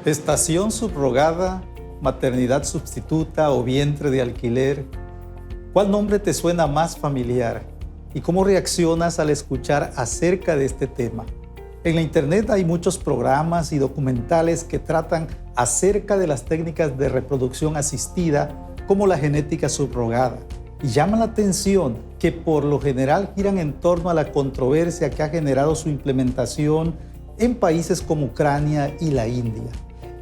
Gestación subrogada, maternidad sustituta o vientre de alquiler. ¿Cuál nombre te suena más familiar? ¿Y cómo reaccionas al escuchar acerca de este tema? En la internet hay muchos programas y documentales que tratan acerca de las técnicas de reproducción asistida como la genética subrogada. Y llama la atención que por lo general giran en torno a la controversia que ha generado su implementación en países como Ucrania y la India.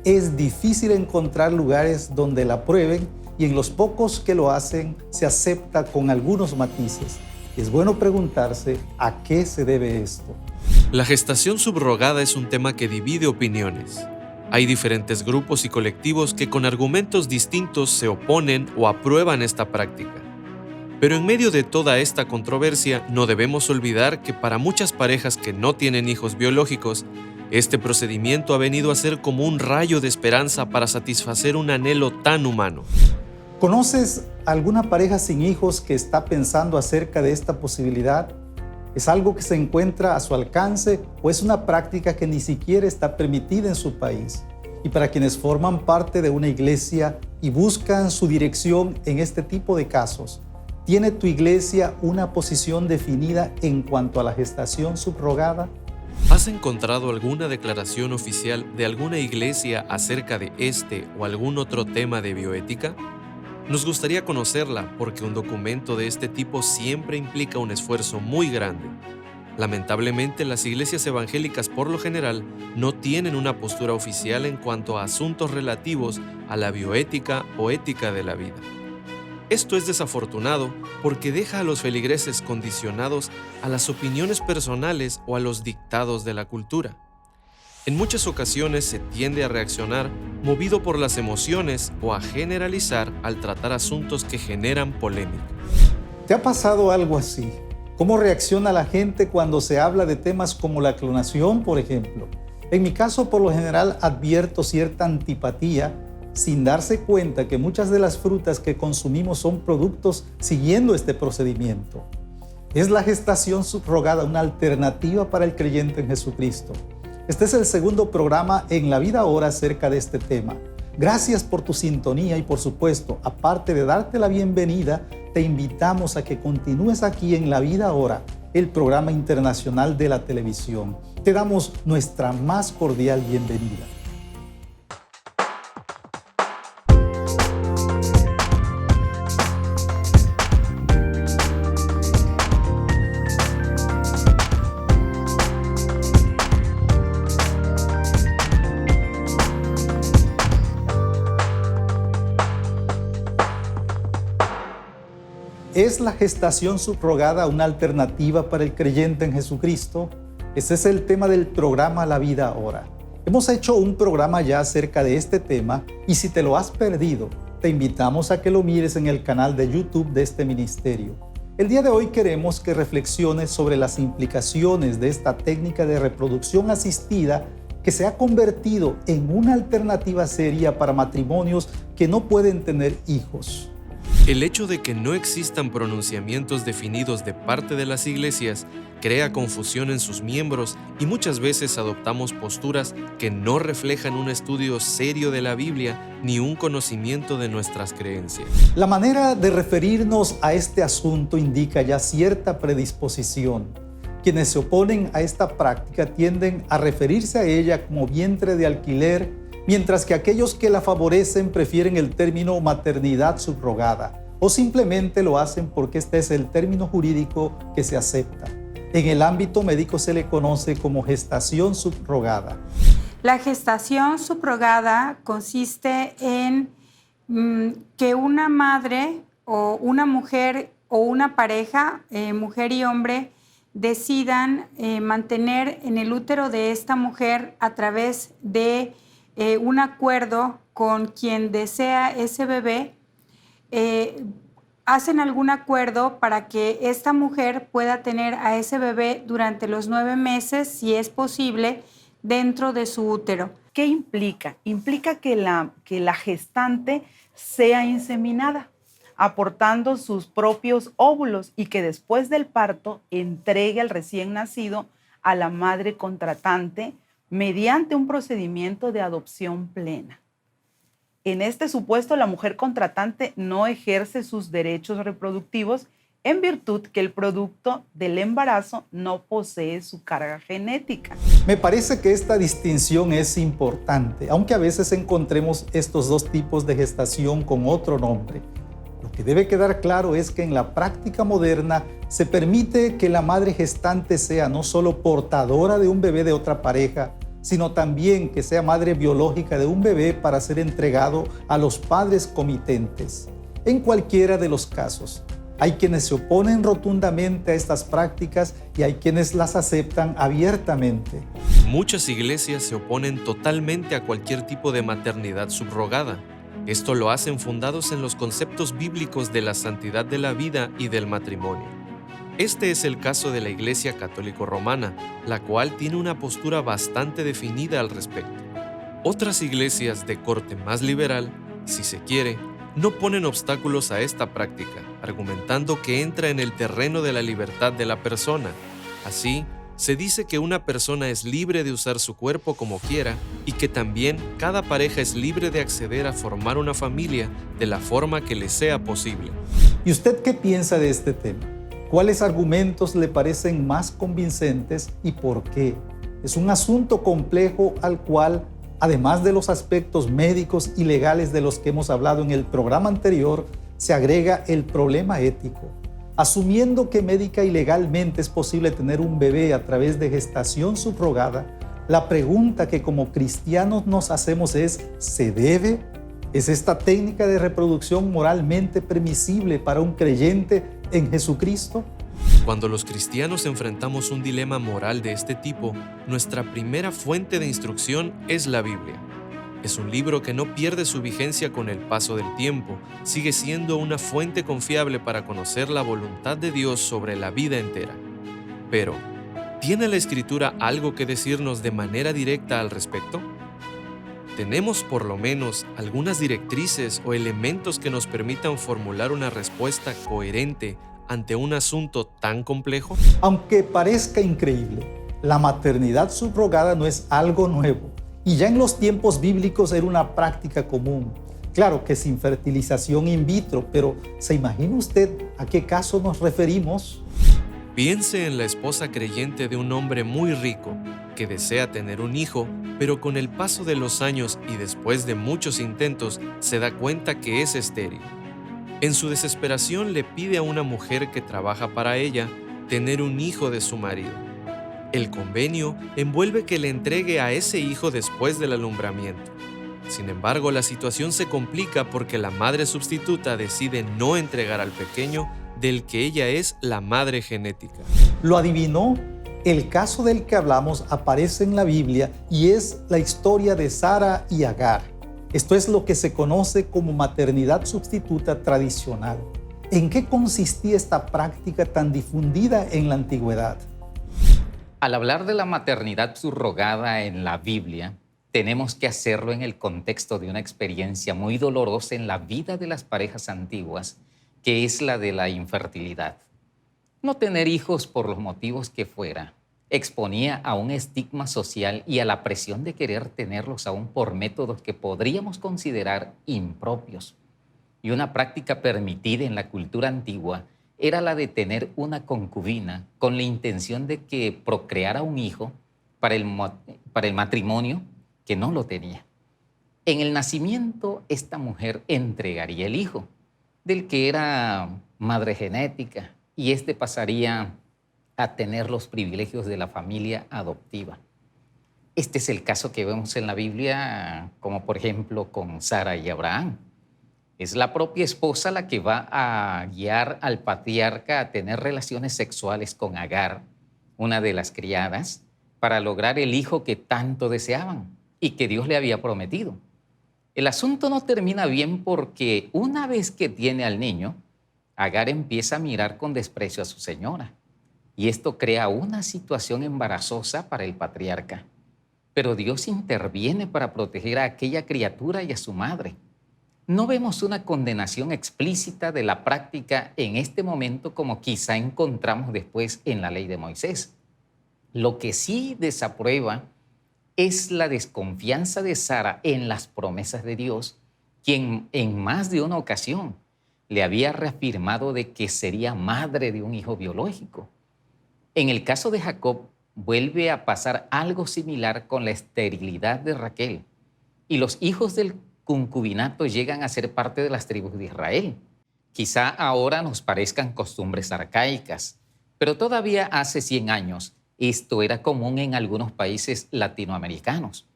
Es difícil encontrar lugares donde la prueben y en los pocos que lo hacen se acepta con algunos matices. Es bueno preguntarse a qué se debe esto. La gestación subrogada es un tema que divide opiniones. Hay diferentes grupos y colectivos que con argumentos distintos se oponen o aprueban esta práctica. Pero en medio de toda esta controversia, no debemos olvidar que para muchas parejas que no tienen hijos biológicos, este procedimiento ha venido a ser como un rayo de esperanza para satisfacer un anhelo tan humano. ¿Conoces alguna pareja sin hijos que está pensando acerca de esta posibilidad? ¿Es algo que se encuentra a su alcance o es una práctica que ni siquiera está permitida en su país? Y para quienes forman parte de una iglesia y buscan su dirección en este tipo de casos, ¿tiene tu iglesia una posición definida en cuanto a la gestación subrogada? ¿Has encontrado alguna declaración oficial de alguna iglesia acerca de este o algún otro tema de bioética? Nos gustaría conocerla porque un documento de este tipo siempre implica un esfuerzo muy grande. Lamentablemente, las iglesias evangélicas por lo general no tienen una postura oficial en cuanto a asuntos relativos a la bioética o ética de la vida. Esto es desafortunado porque deja a los feligreses condicionados a las opiniones personales o a los dictados de la cultura. En muchas ocasiones se tiende a reaccionar movido por las emociones o a generalizar al tratar asuntos que generan polémica. ¿Te ha pasado algo así? ¿Cómo reacciona la gente cuando se habla de temas como la clonación, por ejemplo? En mi caso, por lo general, advierto cierta antipatía sin darse cuenta que muchas de las frutas que consumimos son productos siguiendo este procedimiento. ¿Es la gestación subrogada una alternativa para el creyente en Jesucristo? Este es el segundo programa en La Vida Ahora acerca de este tema. Gracias por tu sintonía y por supuesto, aparte de darte la bienvenida, te invitamos a que continúes aquí en La Vida Ahora, el programa internacional de la televisión. Te damos nuestra más cordial bienvenida. ¿Es la gestación subrogada una alternativa para el creyente en Jesucristo? Ese es el tema del programa La Vida Ahora. Hemos hecho un programa ya acerca de este tema y si te lo has perdido, te invitamos a que lo mires en el canal de YouTube de este ministerio. El día de hoy queremos que reflexiones sobre las implicaciones de esta técnica de reproducción asistida que se ha convertido en una alternativa seria para matrimonios que no pueden tener hijos. El hecho de que no existan pronunciamientos definidos de parte de las iglesias crea confusión en sus miembros y muchas veces adoptamos posturas que no reflejan un estudio serio de la Biblia ni un conocimiento de nuestras creencias. La manera de referirnos a este asunto indica ya cierta predisposición. Quienes se oponen a esta práctica tienden a referirse a ella como vientre de alquiler, mientras que aquellos que la favorecen prefieren el término maternidad subrogada o simplemente lo hacen porque este es el término jurídico que se acepta. En el ámbito médico se le conoce como gestación subrogada. La gestación subrogada consiste en que una madre o una mujer o una pareja, mujer y hombre, decidan mantener en el útero de esta mujer a través de un acuerdo con quien desea ese bebé, hacen algún acuerdo para que esta mujer pueda tener a ese bebé durante los 9 meses, si es posible, dentro de su útero. ¿Qué implica? Implica que la gestante sea inseminada, aportando sus propios óvulos y que después del parto entregue al recién nacido a la madre contratante mediante un procedimiento de adopción plena. En este supuesto, la mujer contratante no ejerce sus derechos reproductivos en virtud que el producto del embarazo no posee su carga genética. Me parece que esta distinción es importante, aunque a veces encontremos estos dos tipos de gestación con otro nombre. Lo que debe quedar claro es que en la práctica moderna se permite que la madre gestante sea no solo portadora de un bebé de otra pareja, sino también que sea madre biológica de un bebé para ser entregado a los padres comitentes. En cualquiera de los casos, hay quienes se oponen rotundamente a estas prácticas y hay quienes las aceptan abiertamente. Muchas iglesias se oponen totalmente a cualquier tipo de maternidad subrogada. Esto lo hacen fundados en los conceptos bíblicos de la santidad de la vida y del matrimonio. Este es el caso de la Iglesia Católica Romana, la cual tiene una postura bastante definida al respecto. Otras iglesias de corte más liberal, si se quiere, no ponen obstáculos a esta práctica, argumentando que entra en el terreno de la libertad de la persona. Así, se dice que una persona es libre de usar su cuerpo como quiera y que también cada pareja es libre de acceder a formar una familia de la forma que le sea posible. ¿Y usted qué piensa de este tema? ¿Cuáles argumentos le parecen más convincentes y por qué? Es un asunto complejo al cual, además de los aspectos médicos y legales de los que hemos hablado en el programa anterior, se agrega el problema ético. Asumiendo que médica y legalmente es posible tener un bebé a través de gestación subrogada, la pregunta que como cristianos nos hacemos es: ¿se debe? ¿Es esta técnica de reproducción moralmente permisible para un creyente en Jesucristo? Cuando los cristianos enfrentamos un dilema moral de este tipo, nuestra primera fuente de instrucción es la Biblia. Es un libro que no pierde su vigencia con el paso del tiempo, sigue siendo una fuente confiable para conocer la voluntad de Dios sobre la vida entera. Pero, ¿tiene la Escritura algo que decirnos de manera directa al respecto? ¿Tenemos por lo menos algunas directrices o elementos que nos permitan formular una respuesta coherente ante un asunto tan complejo? Aunque parezca increíble, la maternidad subrogada no es algo nuevo y ya en los tiempos bíblicos era una práctica común. Claro que sin fertilización in vitro, pero ¿se imagina usted a qué caso nos referimos? Piense en la esposa creyente de un hombre muy rico que desea tener un hijo, pero con el paso de los años y después de muchos intentos se da cuenta que es estéril. En su desesperación le pide a una mujer que trabaja para ella tener un hijo de su marido. El convenio envuelve que le entregue a ese hijo después del alumbramiento. Sin embargo, la situación se complica porque la madre sustituta decide no entregar al pequeño del que ella es la madre genética. ¿Lo adivinó? El caso del que hablamos aparece en la Biblia y es la historia de Sara y Agar. Esto es lo que se conoce como maternidad sustituta tradicional. ¿En qué consistía esta práctica tan difundida en la antigüedad? Al hablar de la maternidad subrogada en la Biblia, tenemos que hacerlo en el contexto de una experiencia muy dolorosa en la vida de las parejas antiguas, que es la de la infertilidad. No tener hijos por los motivos que fuera exponía a un estigma social y a la presión de querer tenerlos aún por métodos que podríamos considerar impropios. Y una práctica permitida en la cultura antigua era la de tener una concubina con la intención de que procreara un hijo para el matrimonio que no lo tenía. En el nacimiento, esta mujer entregaría el hijo, del que era madre genética, y este pasaría a tener los privilegios de la familia adoptiva. Este es el caso que vemos en la Biblia, como por ejemplo con Sara y Abraham. Es la propia esposa la que va a guiar al patriarca a tener relaciones sexuales con Agar, una de las criadas, para lograr el hijo que tanto deseaban y que Dios le había prometido. El asunto no termina bien porque una vez que tiene al niño, Agar empieza a mirar con desprecio a su señora y esto crea una situación embarazosa para el patriarca. Pero Dios interviene para proteger a aquella criatura y a su madre. No vemos una condenación explícita de la práctica en este momento como quizá encontramos después en la ley de Moisés. Lo que sí desaprueba es la desconfianza de Sara en las promesas de Dios, quien en más de una ocasión le había reafirmado de que sería madre de un hijo biológico. En el caso de Jacob, vuelve a pasar algo similar con la esterilidad de Raquel, y los hijos del concubinato llegan a ser parte de las tribus de Israel. Quizá ahora nos parezcan costumbres arcaicas, pero todavía hace 100 años esto era común en algunos países latinoamericanos.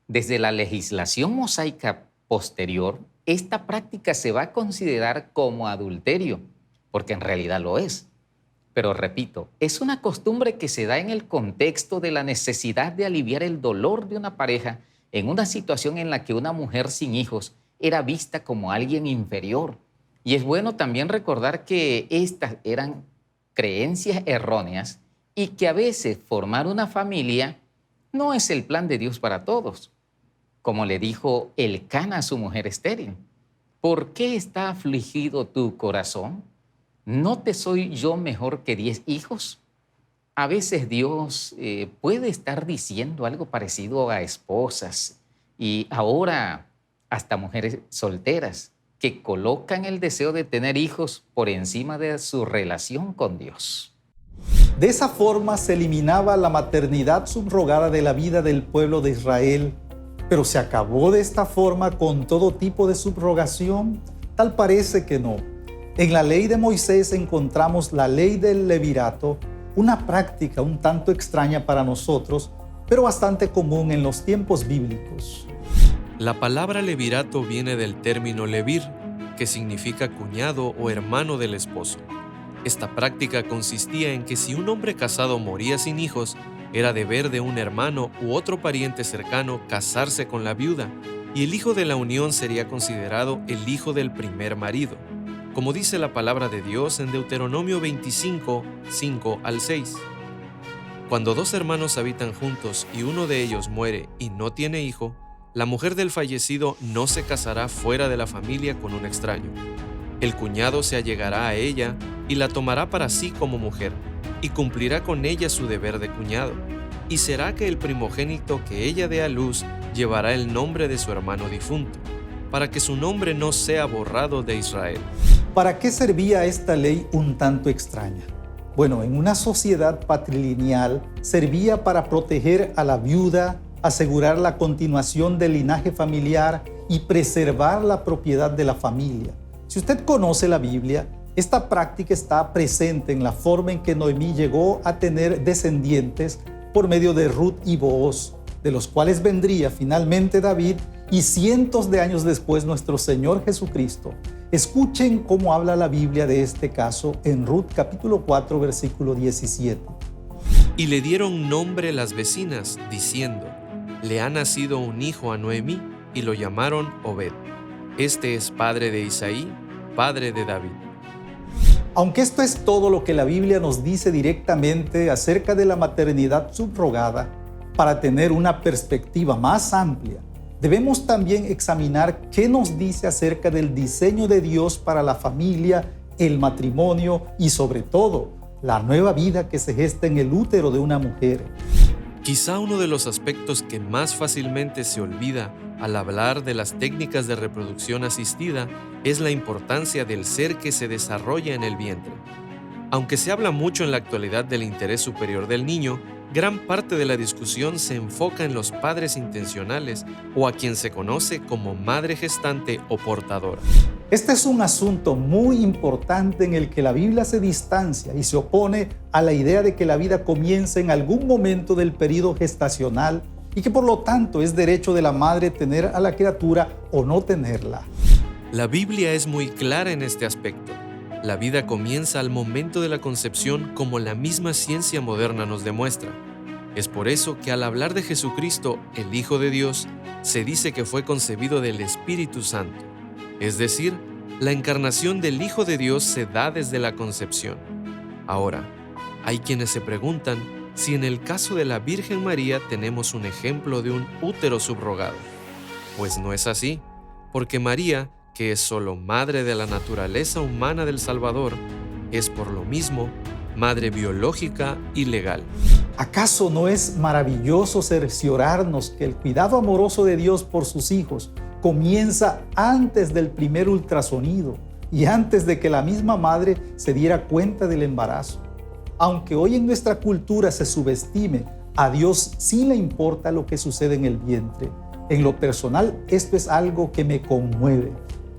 Desde la legislación mosaica posterior, esta práctica se va a considerar como adulterio, porque en realidad lo es. Pero repito, es una costumbre que se da en el contexto de la necesidad de aliviar el dolor de una pareja en una situación en la que una mujer sin hijos era vista como alguien inferior. Y es bueno también recordar que estas eran creencias erróneas y que a veces formar una familia no es el plan de Dios para todos. Como le dijo Elcana a su mujer estéril, ¿por qué está afligido tu corazón? ¿No te soy yo mejor que 10 hijos? A veces Dios puede estar diciendo algo parecido a esposas y ahora hasta mujeres solteras que colocan el deseo de tener hijos por encima de su relación con Dios. De esa forma se eliminaba la maternidad subrogada de la vida del pueblo de Israel, pero ¿se acabó de esta forma con todo tipo de subrogación? Tal parece que no. En la ley de Moisés encontramos la ley del levirato, una práctica un tanto extraña para nosotros, pero bastante común en los tiempos bíblicos. La palabra levirato viene del término levir, que significa cuñado o hermano del esposo. Esta práctica consistía en que si un hombre casado moría sin hijos, era deber de un hermano u otro pariente cercano casarse con la viuda, y el hijo de la unión sería considerado el hijo del primer marido, como dice la palabra de Dios en Deuteronomio 25, 5 al 6. Cuando 2 hermanos habitan juntos y uno de ellos muere y no tiene hijo, la mujer del fallecido no se casará fuera de la familia con un extraño. El cuñado se allegará a ella y la tomará para sí como mujer, y cumplirá con ella su deber de cuñado. Y será que el primogénito que ella dé a luz llevará el nombre de su hermano difunto, para que su nombre no sea borrado de Israel. ¿Para qué servía esta ley un tanto extraña? Bueno, en una sociedad patrilineal servía para proteger a la viuda, asegurar la continuación del linaje familiar y preservar la propiedad de la familia. Si usted conoce la Biblia, esta práctica está presente en la forma en que Noemí llegó a tener descendientes por medio de Ruth y Booz, de los cuales vendría finalmente David y cientos de años después nuestro Señor Jesucristo. Escuchen cómo habla la Biblia de este caso en Ruth capítulo 4, versículo 17. Y le dieron nombre las vecinas, diciendo: le ha nacido un hijo a Noemí, y lo llamaron Obed. Este es padre de Isaí, padre de David. Aunque esto es todo lo que la Biblia nos dice directamente acerca de la maternidad subrogada, para tener una perspectiva más amplia, debemos también examinar qué nos dice acerca del diseño de Dios para la familia, el matrimonio y sobre todo, la nueva vida que se gesta en el útero de una mujer. Quizá uno de los aspectos que más fácilmente se olvida al hablar de las técnicas de reproducción asistida es la importancia del ser que se desarrolla en el vientre. Aunque se habla mucho en la actualidad del interés superior del niño, gran parte de la discusión se enfoca en los padres intencionales o a quien se conoce como madre gestante o portadora. Este es un asunto muy importante en el que la Biblia se distancia y se opone a la idea de que la vida comienza en algún momento del período gestacional y que por lo tanto es derecho de la madre tener a la criatura o no tenerla. La Biblia es muy clara en este aspecto. La vida comienza al momento de la concepción, como la misma ciencia moderna nos demuestra. Es por eso que al hablar de Jesucristo, el Hijo de Dios, se dice que fue concebido del Espíritu Santo. Es decir, la encarnación del Hijo de Dios se da desde la concepción. Ahora, hay quienes se preguntan si en el caso de la Virgen María tenemos un ejemplo de un útero subrogado. Pues no es así, porque María, que es solo madre de la naturaleza humana del Salvador, es por lo mismo madre biológica y legal. ¿Acaso no es maravilloso cerciorarnos que el cuidado amoroso de Dios por sus hijos comienza antes del primer ultrasonido y antes de que la misma madre se diera cuenta del embarazo? Aunque hoy en nuestra cultura se subestime, a Dios sí le importa lo que sucede en el vientre. En lo personal, esto es algo que me conmueve.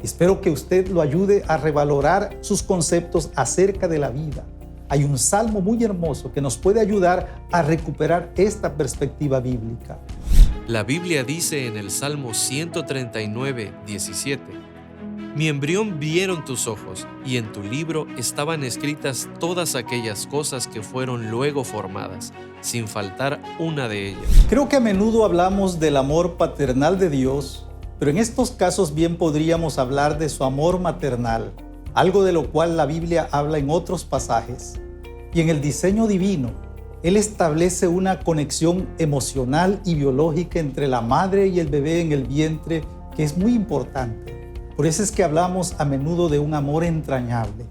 Espero que usted lo ayude a revalorar sus conceptos acerca de la vida. Hay un salmo muy hermoso que nos puede ayudar a recuperar esta perspectiva bíblica. La Biblia dice en el Salmo 139, 17: Mi embrión vieron tus ojos, y en tu libro estaban escritas todas aquellas cosas que fueron luego formadas, sin faltar una de ellas. Creo que a menudo hablamos del amor paternal de Dios, pero en estos casos bien podríamos hablar de su amor maternal, algo de lo cual la Biblia habla en otros pasajes. Y en el diseño divino, Él establece una conexión emocional y biológica entre la madre y el bebé en el vientre que es muy importante. Por eso es que hablamos a menudo de un amor entrañable.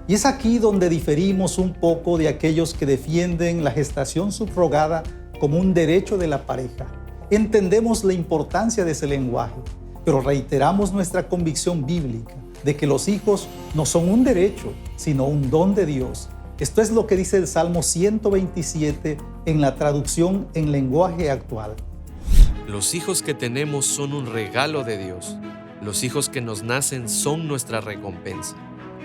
Y es aquí donde diferimos un poco de aquellos que defienden la gestación subrogada como un derecho de la pareja. Entendemos la importancia de ese lenguaje, pero reiteramos nuestra convicción bíblica de que los hijos no son un derecho, sino un don de Dios. Esto es lo que dice el Salmo 127 en la traducción en lenguaje actual. Los hijos que tenemos son un regalo de Dios. Los hijos que nos nacen son nuestra recompensa.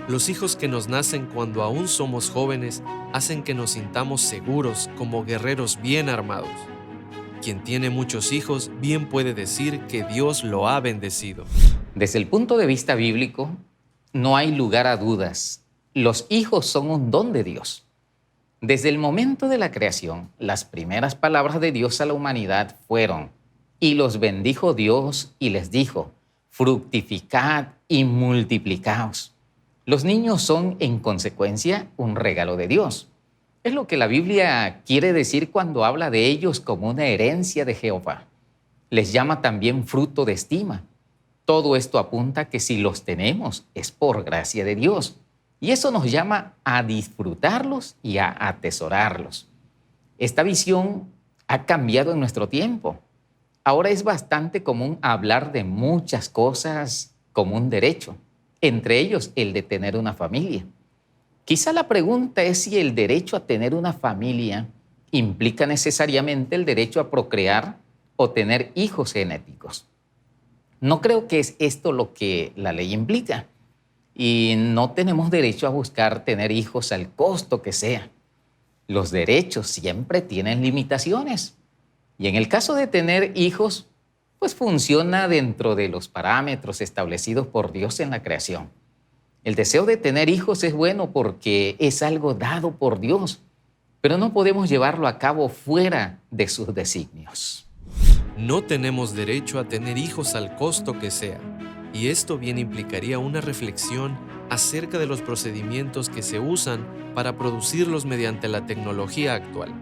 Los hijos que nos nacen cuando aún somos jóvenes hacen que nos sintamos seguros como guerreros bien armados. Quien tiene muchos hijos bien puede decir que Dios lo ha bendecido. Desde el punto de vista bíblico, no hay lugar a dudas. Los hijos son un don de Dios. Desde el momento de la creación, las primeras palabras de Dios a la humanidad fueron: y los bendijo Dios y les dijo: fructificad y multiplicaos. Los niños son, en consecuencia, un regalo de Dios. Es lo que la Biblia quiere decir cuando habla de ellos como una herencia de Jehová. Les llama también fruto de estima. Todo esto apunta a que si los tenemos es por gracia de Dios. Y eso nos llama a disfrutarlos y a atesorarlos. Esta visión ha cambiado en nuestro tiempo. Ahora es bastante común hablar de muchas cosas como un derecho, entre ellos el de tener una familia. Quizá la pregunta es si el derecho a tener una familia implica necesariamente el derecho a procrear o tener hijos genéticos. No creo que es esto lo que la ley implica. Y no tenemos derecho a buscar tener hijos al costo que sea. Los derechos siempre tienen limitaciones. Y en el caso de tener hijos, pues funciona dentro de los parámetros establecidos por Dios en la creación. El deseo de tener hijos es bueno porque es algo dado por Dios, pero no podemos llevarlo a cabo fuera de sus designios. No tenemos derecho a tener hijos al costo que sea, y esto bien implicaría una reflexión acerca de los procedimientos que se usan para producirlos mediante la tecnología actual.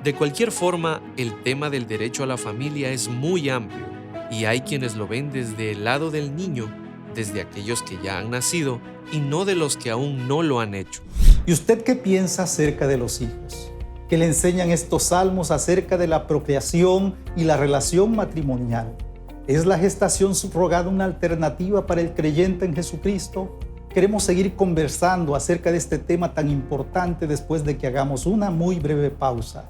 De cualquier forma, el tema del derecho a la familia es muy amplio, y hay quienes lo ven desde el lado del niño, desde aquellos que ya han nacido, y no de los que aún no lo han hecho. ¿Y usted qué piensa acerca de los hijos? ¿Qué le enseñan estos salmos acerca de la procreación y la relación matrimonial? ¿Es la gestación subrogada una alternativa para el creyente en Jesucristo? Queremos seguir conversando acerca de este tema tan importante después de que hagamos una muy breve pausa.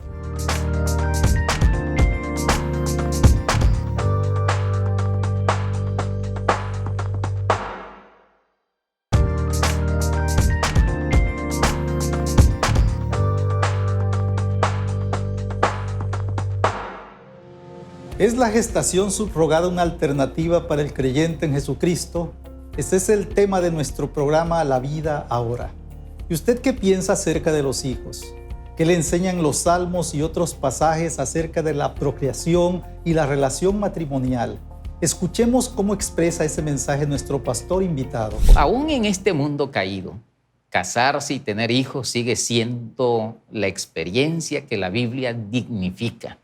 ¿Es la gestación subrogada una alternativa para el creyente en Jesucristo? Este es el tema de nuestro programa La Vida Ahora. ¿Y usted qué piensa acerca de los hijos? ¿Qué le enseñan los salmos y otros pasajes acerca de la procreación y la relación matrimonial? Escuchemos cómo expresa ese mensaje nuestro pastor invitado. Aún en este mundo caído, casarse y tener hijos sigue siendo la experiencia que la Biblia dignifica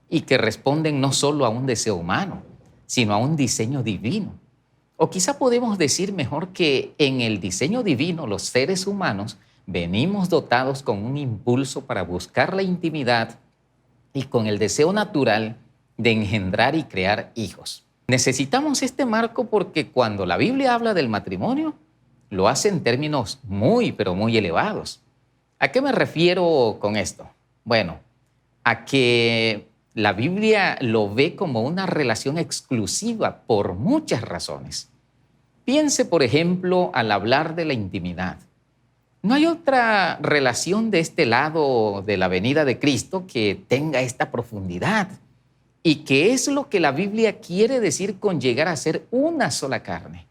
y que responden no solo a un deseo humano, sino a un diseño divino. O quizá podemos decir mejor que en el diseño divino los seres humanos venimos dotados con un impulso para buscar la intimidad y con el deseo natural de engendrar y crear hijos. Necesitamos este marco porque cuando la Biblia habla del matrimonio, lo hace en términos muy, pero muy elevados. ¿A qué me refiero con esto? Bueno, a que la Biblia lo ve como una relación exclusiva por muchas razones. Piense, por ejemplo, al hablar de la intimidad. No hay otra relación de este lado de la venida de Cristo que tenga esta profundidad y que es lo que la Biblia quiere decir con llegar a ser una sola carne.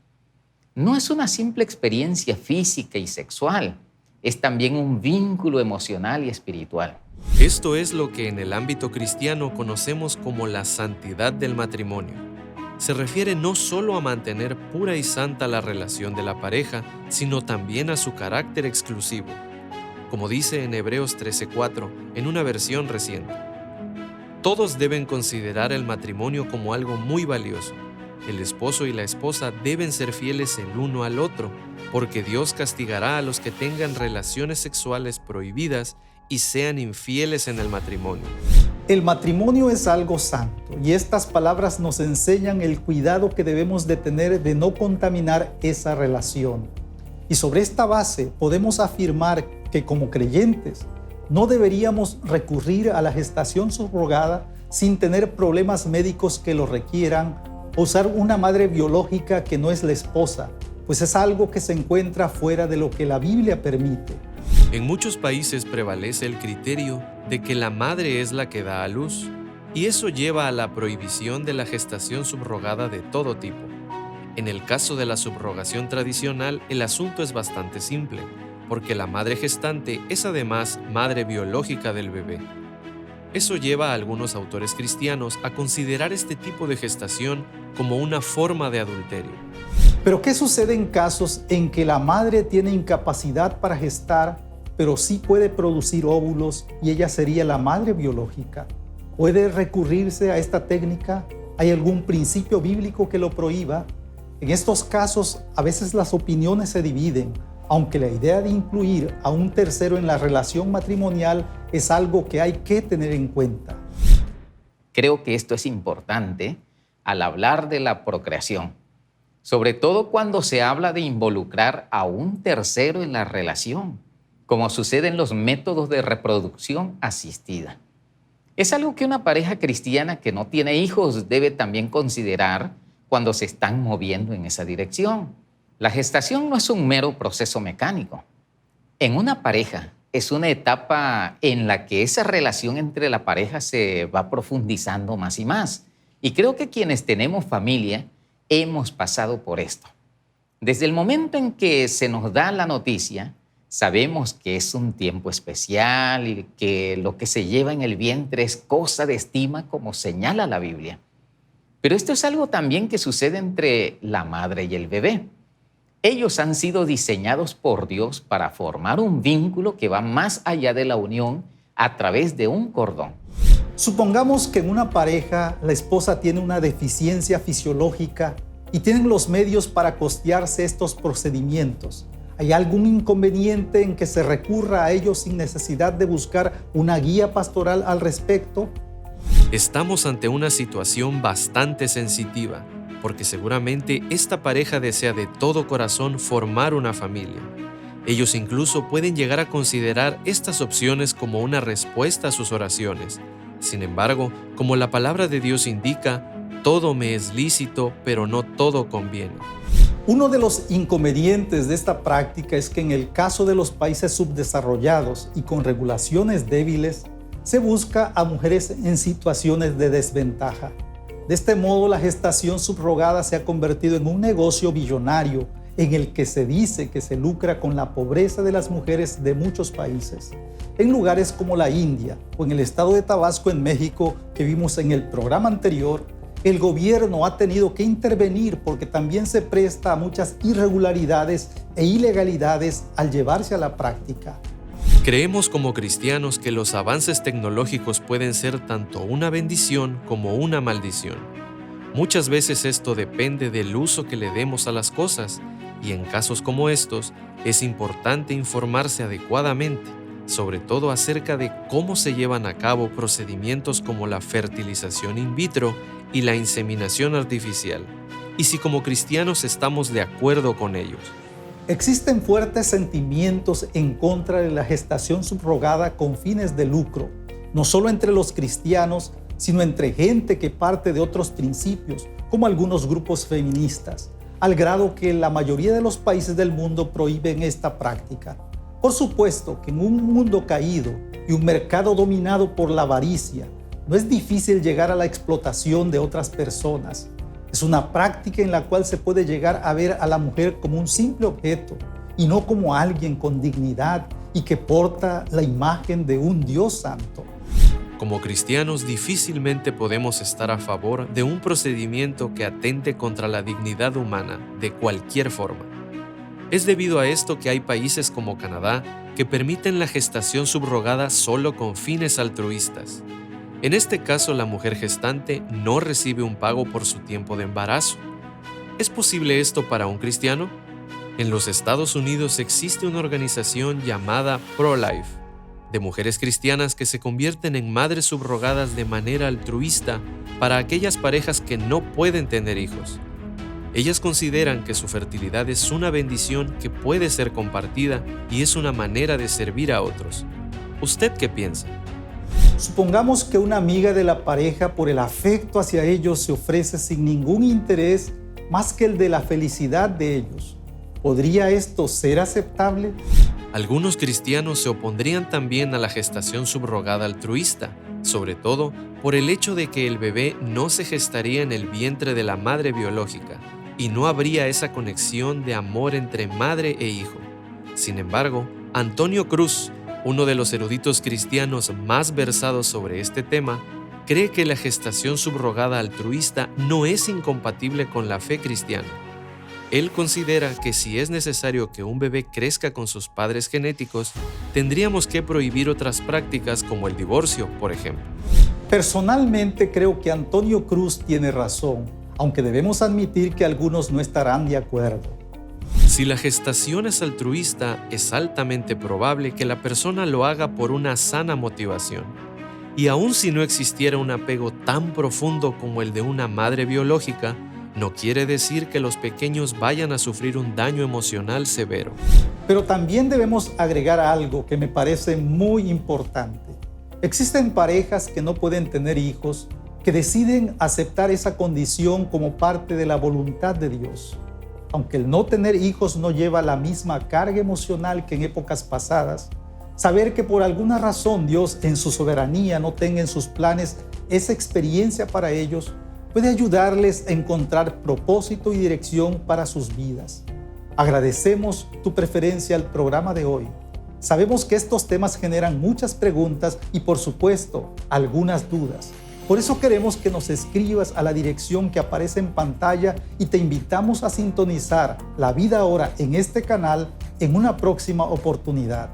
No es una simple experiencia física y sexual, es también un vínculo emocional y espiritual. Esto es lo que en el ámbito cristiano conocemos como la santidad del matrimonio. Se refiere no solo a mantener pura y santa la relación de la pareja, sino también a su carácter exclusivo. Como dice en Hebreos 13:4, en una versión reciente. Todos deben considerar el matrimonio como algo muy valioso. El esposo y la esposa deben ser fieles el uno al otro, porque Dios castigará a los que tengan relaciones sexuales prohibidas y sean infieles en el matrimonio. El matrimonio es algo santo y estas palabras nos enseñan el cuidado que debemos de tener de no contaminar esa relación. Y sobre esta base podemos afirmar que como creyentes no deberíamos recurrir a la gestación subrogada sin tener problemas médicos que lo requieran o usar una madre biológica que no es la esposa, pues es algo que se encuentra fuera de lo que la Biblia permite. En muchos países prevalece el criterio de que la madre es la que da a luz, y eso lleva a la prohibición de la gestación subrogada de todo tipo. En el caso de la subrogación tradicional, el asunto es bastante simple, porque la madre gestante es además madre biológica del bebé. Eso lleva a algunos autores cristianos a considerar este tipo de gestación como una forma de adulterio. Pero ¿qué sucede en casos en que la madre tiene incapacidad para gestar, pero sí puede producir óvulos y ella sería la madre biológica? ¿Puede recurrirse a esta técnica? ¿Hay algún principio bíblico que lo prohíba? En estos casos, a veces las opiniones se dividen, aunque la idea de incluir a un tercero en la relación matrimonial es algo que hay que tener en cuenta. Creo que esto es importante al hablar de la procreación, sobre todo cuando se habla de involucrar a un tercero en la relación, como sucede en los métodos de reproducción asistida. Es algo que una pareja cristiana que no tiene hijos debe también considerar cuando se están moviendo en esa dirección. La gestación no es un mero proceso mecánico. En una pareja es una etapa en la que esa relación entre la pareja se va profundizando más y más. Y creo que quienes tenemos familia hemos pasado por esto. Desde el momento en que se nos da la noticia, sabemos que es un tiempo especial y que lo que se lleva en el vientre es cosa de estima, como señala la Biblia. Pero esto es algo también que sucede entre la madre y el bebé. Ellos han sido diseñados por Dios para formar un vínculo que va más allá de la unión a través de un cordón. Supongamos que en una pareja la esposa tiene una deficiencia fisiológica y tienen los medios para costearse estos procedimientos. ¿Hay algún inconveniente en que se recurra a ellos sin necesidad de buscar una guía pastoral al respecto? Estamos ante una situación bastante sensitiva, porque seguramente esta pareja desea de todo corazón formar una familia. Ellos incluso pueden llegar a considerar estas opciones como una respuesta a sus oraciones. Sin embargo, como la palabra de Dios indica, todo me es lícito, pero no todo conviene. Uno de los inconvenientes de esta práctica es que en el caso de los países subdesarrollados y con regulaciones débiles, se busca a mujeres en situaciones de desventaja. De este modo, la gestación subrogada se ha convertido en un negocio billonario en el que se dice que se lucra con la pobreza de las mujeres de muchos países. En lugares como la India o en el estado de Tabasco en México, que vimos en el programa anterior, el gobierno ha tenido que intervenir porque también se presta a muchas irregularidades e ilegalidades al llevarse a la práctica. Creemos como cristianos que los avances tecnológicos pueden ser tanto una bendición como una maldición. Muchas veces esto depende del uso que le demos a las cosas, y en casos como estos es importante informarse adecuadamente, sobre todo acerca de cómo se llevan a cabo procedimientos como la fertilización in vitro y la inseminación artificial, y si como cristianos estamos de acuerdo con ellos. Existen fuertes sentimientos en contra de la gestación subrogada con fines de lucro, no solo entre los cristianos, sino entre gente que parte de otros principios, como algunos grupos feministas, al grado que la mayoría de los países del mundo prohíben esta práctica. Por supuesto que en un mundo caído y un mercado dominado por la avaricia, no es difícil llegar a la explotación de otras personas. Es una práctica en la cual se puede llegar a ver a la mujer como un simple objeto y no como alguien con dignidad y que porta la imagen de un Dios santo. Como cristianos difícilmente podemos estar a favor de un procedimiento que atente contra la dignidad humana de cualquier forma. Es debido a esto que hay países como Canadá que permiten la gestación subrogada solo con fines altruistas. En este caso, la mujer gestante no recibe un pago por su tiempo de embarazo. ¿Es posible esto para un cristiano? En los Estados Unidos existe una organización llamada Pro-Life, de mujeres cristianas que se convierten en madres subrogadas de manera altruista para aquellas parejas que no pueden tener hijos. Ellas consideran que su fertilidad es una bendición que puede ser compartida y es una manera de servir a otros. ¿Usted qué piensa? Supongamos que una amiga de la pareja, por el afecto hacia ellos, se ofrece sin ningún interés más que el de la felicidad de ellos. ¿Podría esto ser aceptable? Algunos cristianos se opondrían también a la gestación subrogada altruista, sobre todo por el hecho de que el bebé no se gestaría en el vientre de la madre biológica y no habría esa conexión de amor entre madre e hijo. Sin embargo, Antonio Cruz, uno de los eruditos cristianos más versados sobre este tema, cree que la gestación subrogada altruista no es incompatible con la fe cristiana. Él considera que si es necesario que un bebé crezca con sus padres genéticos, tendríamos que prohibir otras prácticas como el divorcio, por ejemplo. Personalmente creo que Antonio Cruz tiene razón, aunque debemos admitir que algunos no estarán de acuerdo. Si la gestación es altruista, es altamente probable que la persona lo haga por una sana motivación. Y aun si no existiera un apego tan profundo como el de una madre biológica, no quiere decir que los pequeños vayan a sufrir un daño emocional severo. Pero también debemos agregar algo que me parece muy importante. Existen parejas que no pueden tener hijos, que deciden aceptar esa condición como parte de la voluntad de Dios. Aunque el no tener hijos no lleva la misma carga emocional que en épocas pasadas, saber que por alguna razón Dios en su soberanía no tenga en sus planes esa experiencia para ellos, puede ayudarles a encontrar propósito y dirección para sus vidas. Agradecemos tu preferencia al programa de hoy. Sabemos que estos temas generan muchas preguntas y, por supuesto, algunas dudas. Por eso queremos que nos escribas a la dirección que aparece en pantalla y te invitamos a sintonizar La Vida Ahora en este canal en una próxima oportunidad.